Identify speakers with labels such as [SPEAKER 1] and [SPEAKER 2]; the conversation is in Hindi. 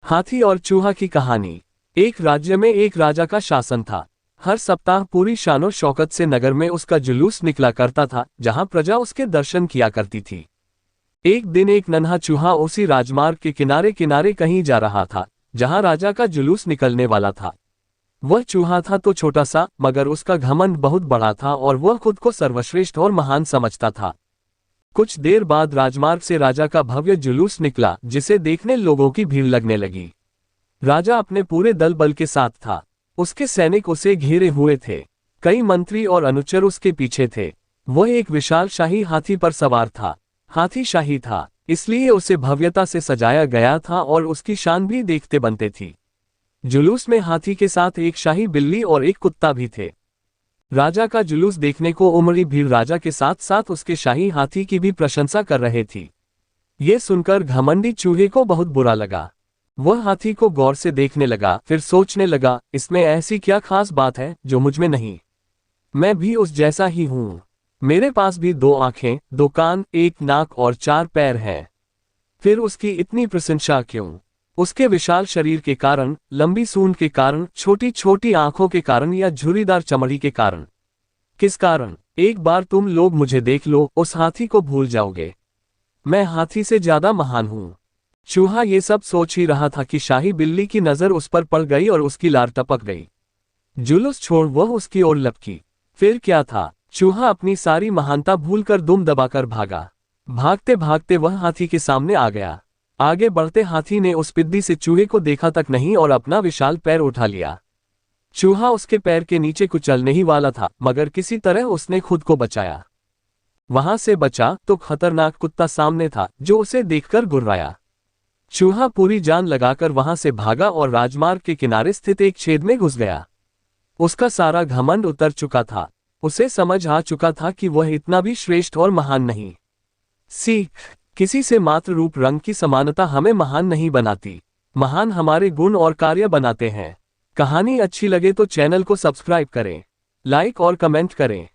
[SPEAKER 1] हाथी और चूहा की कहानी। एक राज्य में एक राजा का शासन था। हर सप्ताह पूरी शानो शौकत से नगर में उसका जुलूस निकला करता था, जहां प्रजा उसके दर्शन किया करती थी। एक दिन एक नन्हा चूहा उसी राजमार्ग के किनारे किनारे कहीं जा रहा था, जहां राजा का जुलूस निकलने वाला था। वह चूहा था तो छोटा सा, मगर उसका घमंड बहुत बड़ा था और वह खुद को सर्वश्रेष्ठ और महान समझता था। कुछ देर बाद राजमार्ग से राजा का भव्य जुलूस निकला, जिसे देखने लोगों की भीड़ लगने लगी। राजा अपने पूरे दल बल के साथ था। उसके सैनिक उसे घेरे हुए थे। कई मंत्री और अनुचर उसके पीछे थे। वह एक विशाल शाही हाथी पर सवार था। हाथी शाही था, इसलिए उसे भव्यता से सजाया गया था और उसकी शान भी देखते बनते थी। जुलूस में हाथी के साथ एक शाही बिल्ली और एक कुत्ता भी थे। राजा का जुलूस देखने को उमड़ी भीड़ राजा के साथ साथ उसके शाही हाथी की भी प्रशंसा कर रहे थी। ये सुनकर घमंडी चूहे को बहुत बुरा लगा। वह हाथी को गौर से देखने लगा, फिर सोचने लगा, इसमें ऐसी क्या खास बात है जो मुझ में नहीं। मैं भी उस जैसा ही हूं। मेरे पास भी 2 आंखें, 2 कान, 1 नाक और 4 पैर हैं। फिर उसकी इतनी प्रशंसा क्यों? उसके विशाल शरीर के कारण, लंबी सूंड के कारण, छोटी छोटी आंखों के कारण या झुर्रीदार चमड़ी के कारण? किस कारण? एक बार तुम लोग मुझे देख लो, उस हाथी को भूल जाओगे। मैं हाथी से ज्यादा महान हूं। चूहा ये सब सोच ही रहा था कि शाही बिल्ली की नजर उस पर पड़ गई और उसकी लार टपक गई। जुलूस छोड़ वह उसकी ओर लपकी। फिर क्या था? चूहा अपनी सारी महानता भूलकर दुम दबाकर भागा। भागते भागते वह हाथी के सामने आ गया। आगे बढ़ते हाथी ने उस पिद्दी से चूहे को देखा तक नहीं और अपना विशाल पैर उठा लिया। चूहा उसके पैर के नीचे कुचलने ही वाला था, मगर किसी तरह उसने खुद को बचाया। वहां से बचा तो खतरनाक कुत्ता सामने था, जो उसे देखकर गुर्राया। चूहा पूरी जान लगाकर वहां से भागा और राजमार्ग के किनारे स्थित एक छेद में घुस गया। उसका सारा घमंड उतर चुका था। उसे समझ आ चुका था कि वह इतना भी श्रेष्ठ और महान नहीं। सीख: किसी से मात्र रूप रंग की समानता हमें महान नहीं बनाती। महान हमारे गुण और कार्य बनाते हैं। कहानी अच्छी लगे तो चैनल को सब्सक्राइब करें, लाइक और कमेंट करें।